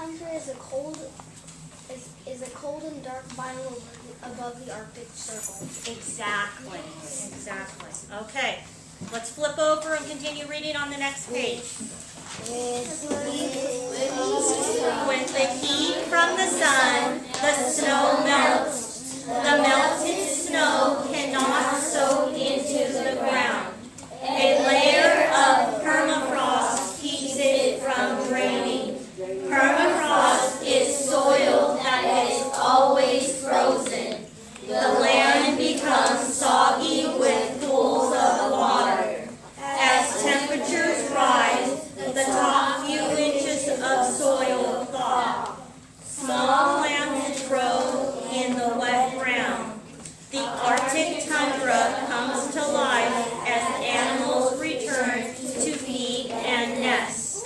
tundra is a cold and dark biome above the Arctic Circle. Exactly. Exactly. Okay. Let's flip over and continue reading on the next page. With the heat from the sun, the snow melts. The melted snow cannot soak into the ground. A layer of permafrost keeps it from raining. Permafrost is soil that is always frozen. The land becomes soggy with pools of water. As temperatures rise, the top few inches of soil thaw. Small plants grow in the wet ground. The Arctic tundra comes to life as animals return to feed and nest.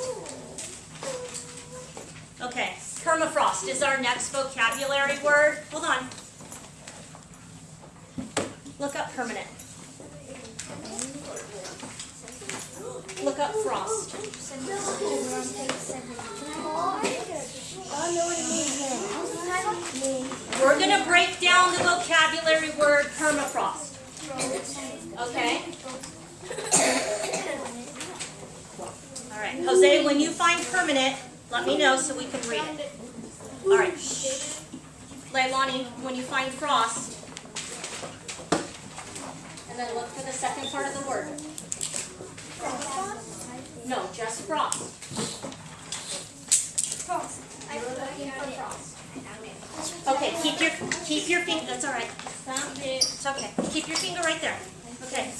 Okay, permafrost is our next vocabulary word. Hold on. Look up permanent. Look up frost. We're going to break down the vocabulary word permafrost. Okay? All right. Jose, when you find permanent, let me know so we can read it. All right. Leilani, when you find frost, and then look for the second part of the word. No, just frost. Frost. I'm looking for frost. Okay, keep your finger. That's all right. It's okay. Keep your finger right there. Okay.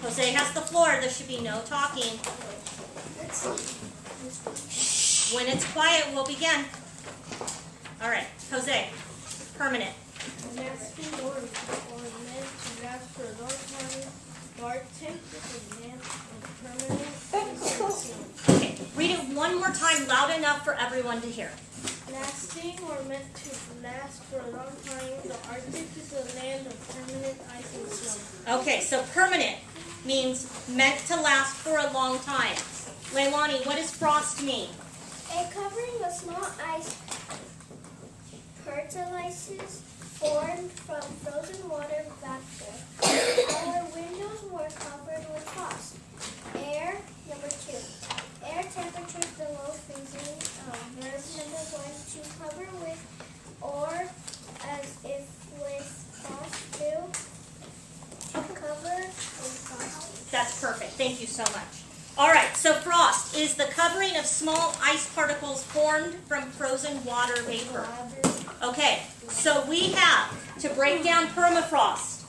Jose has the floor. There should be no talking. When it's quiet, we'll begin. All right, Jose. Permanent. Nesting or meant to last for a long time. Arctic is permanent. Okay, read it one more time, loud enough for everyone to hear. Lasting or meant to last for a long time. The Arctic is a land of permanent ice and snow. Okay, so permanent means meant to last for a long time. Leilani, what does frost mean? A covering of small ice fertilizes formed from frozen water vapor. Our windows were covered with frost. Number 2. Air temperatures below freezing. Verb number 1, to cover with or as if with frost. 2. Cover with frost. That's perfect. Thank you so much. All right, so frost is the covering of small ice particles formed from frozen water vapor. Okay, so we have to break down permafrost.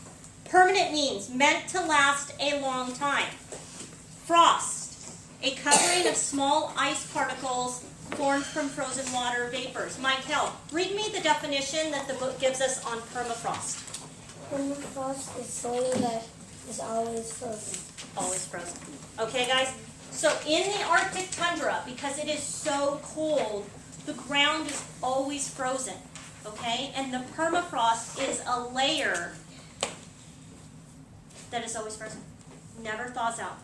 Permanent means meant to last a long time. Frost, a covering of small ice particles formed from frozen water vapors. Michael, read me the definition that the book gives us on permafrost. Permafrost is soil that is always frozen. Always frozen. Okay, guys? So in the Arctic tundra, because it is so cold, the ground is always frozen. Okay? And the permafrost is a layer that is always frozen. Never thaws out.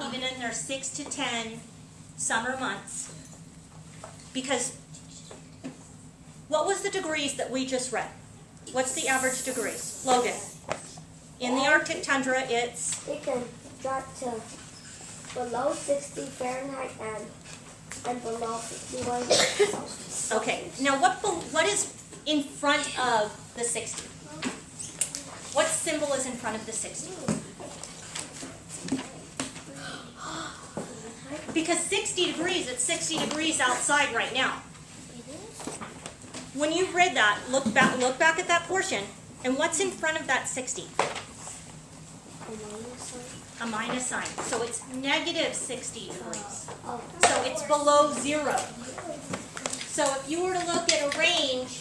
Even in their 6 to 10 summer months. Because what was the degrees that we just read? What's the average degrees? Logan. In the Arctic tundra, it's... It can drop to below 60 Fahrenheit and below 51 Celsius. Okay. Now, what is in front of the 60? What symbol is in front of the 60? Because 60 degrees, it's 60 degrees outside right now. When you read that, look back at that portion, and what's in front of that 60? A minus sign. So it's negative 60 degrees. So it's below 0. So if you were to look at a range,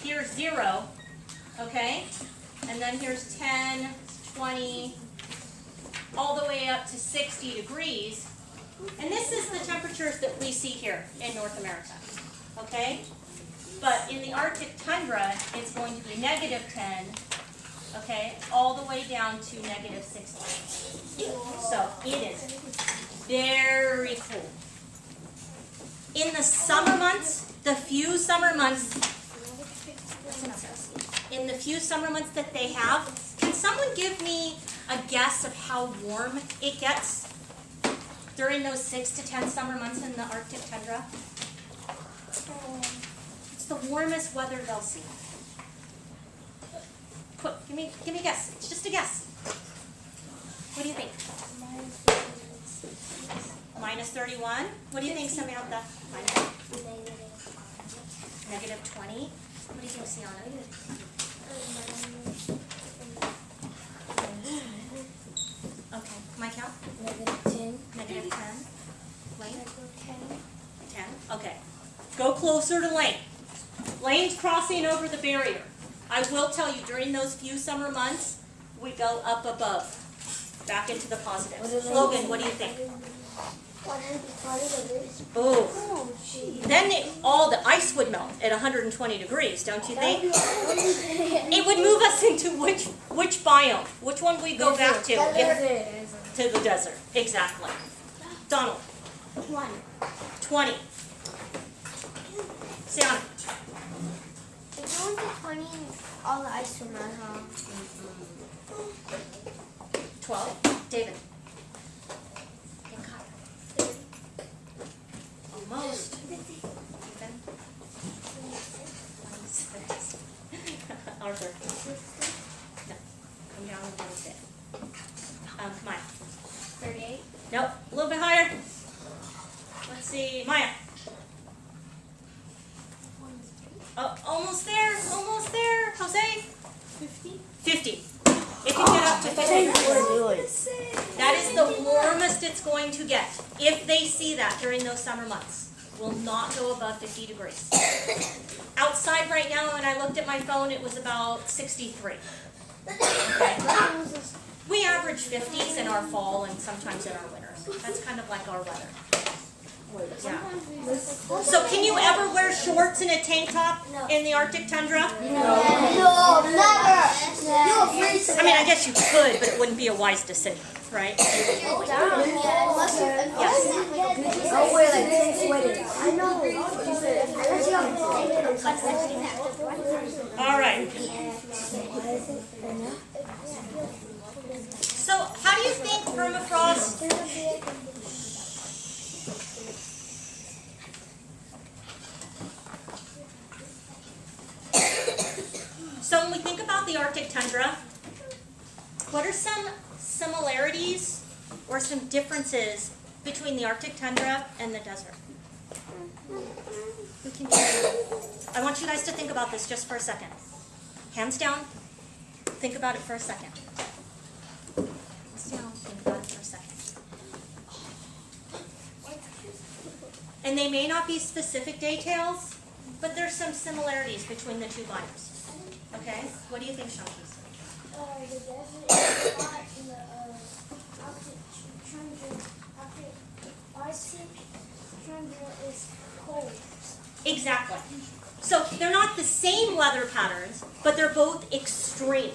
here's 0, okay? And then here's 10, 20, all the way up to 60 degrees. And this is the temperatures that we see here in North America, okay? But in the Arctic tundra, it's going to be negative 10, okay, all the way down to negative 60. So it is very cold. In the summer months, the few summer months that they have, can someone give me a guess of how warm it gets during those 6 to 10 summer months in the Arctic tundra? It's the warmest weather they'll see. Give me a guess. It's just a guess. What do you think? Minus 31. What do you think, Samantha? Negative 20. What do you think, Sienna? Okay, my count? Negative 10. Negative 10. Lane? 10. Okay. Go closer to Lane. Lane's crossing over the barrier. I will tell you, during those few summer months, we go up above, back into the positives. Logan, what do you think? 120 degrees. Oh. Oh, gee. Then all the ice would melt at 120 degrees, don't you think? It would move us into which biome? Which one we go back to? To the desert. Exactly. Donald. 20. Sienna. If you went to 20, all the ice will melt, huh? 12. David. Almost. Ethan. 26. Arthur. No. Come down a little bit. Maya. 38. Nope. A little bit higher. Let's see. Maya. Oh, almost there. Almost there. Jose. 50. 50. It can get up to 50. That is the warmest it's going to get. If they see that during those summer months, will not go above 50 degrees. Outside right now, when I looked at my phone, it was about 63. Okay. We average 50s in our fall and sometimes in our winters. That's kind of like our weather. Yeah. So can you ever wear shorts and a tank top in the Arctic tundra? No, never. You'll freeze. I mean, I guess you could, but it wouldn't be a wise decision, right? Yes. I'll wear like 10 sweaters. I know. All right. So how do you think permafrost? So when we think about the Arctic tundra, what are some similarities or some differences between the Arctic tundra and the desert? We can do it. I want you guys to think about this just for a second. Hands down. Think about it for a second. Hands down. Think about it for a second. And they may not be specific details, but there's some similarities between the two biomes. Okay? What do you think, Shanti? The desert is hot and the Arctic tundra is cold. Exactly. So they're not the same weather patterns, but they're both extreme.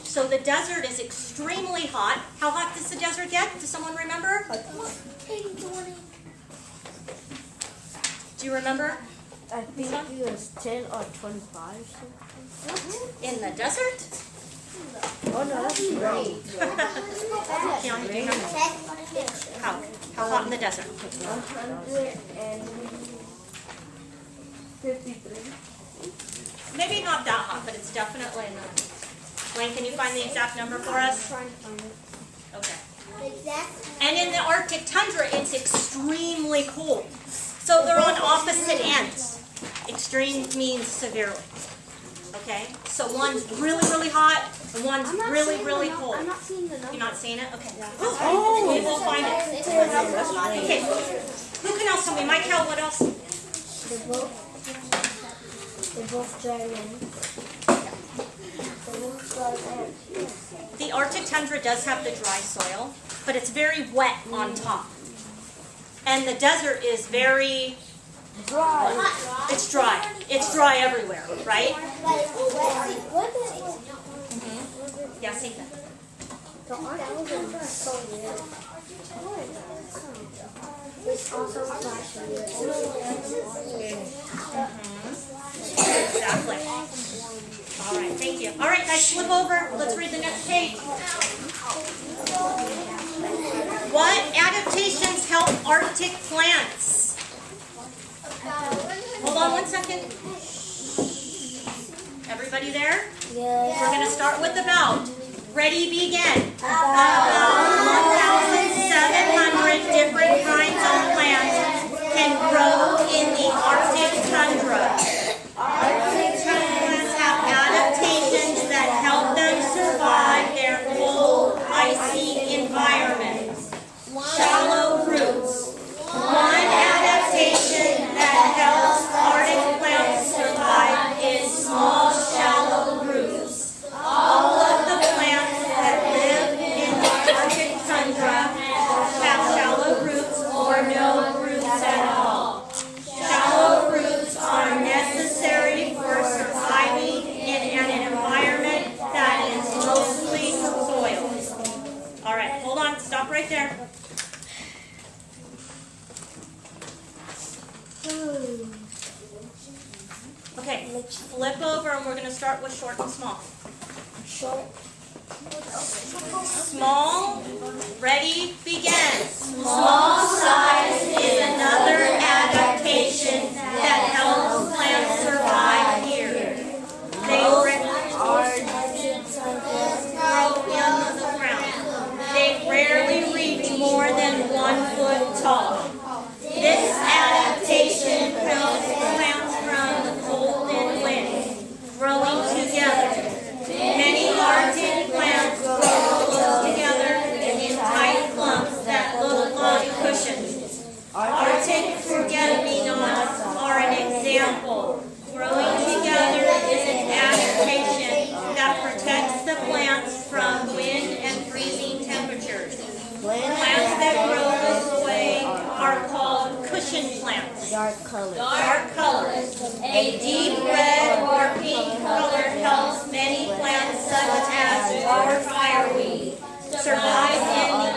So the desert is extremely hot. How hot does the desert get? Does someone remember? 20. Do you remember? I think it was 10 or 25 something. In the desert? Oh no, that's great. Keanu, do you remember? How hot in the desert? 153. Maybe not that hot, but it's definitely in the... Wayne, can you find the exact number for us? Okay. And in the Arctic tundra, it's extremely cold. So they're on opposite ends. Extreme means severely. Okay? So one's really, really hot, and one's really, really cold. I'm not seeing the number. You're not seeing it? Okay. Oh. We will find it. Okay. Who can else tell me? Mike, what else? They're both dry land. The Arctic tundra does have the dry soil, but it's very wet on top. And the desert is very... Dry. It's dry. It's dry everywhere, right? Yes, Ethan. The Arctic tundra is so weird. over. Let's read the next page. What adaptations help Arctic plants? Hold on one second. Everybody there? Yes. We're going to start with about. Ready, begin. About 1,700 different kinds of plants can grow in the Arctic tundra. Arctic plants have adaptations that help them survive their cold, icy environment. Shallow roots. One adaptation that helps Arctic plants survive is small, shallow roots. All of the plants that live in the Arctic tundra have shallow roots or no roots at all. Shallow roots are necessary for surviving in an environment that is mostly soil. All right, hold on, stop right there. Okay, flip over and we're going to start with short and small. Short. Small, ready, begin. Small size is another adaptation that helps plants survive here. They grow in the ground. They rarely reach more than 1 foot tall. This adaptation prevents plants from the cold and wind growing together. Many Arctic plants grow close together in tight clumps that look like cushions. Arctic forget-me-nots are an example. Growing together is an adaptation that protects the plants from wind and freezing temperatures. Plants that grow this way are called cushion plants. Dark color. Dark colors. A deep red or pink color helps many plants such as dwarf fireweed survive in the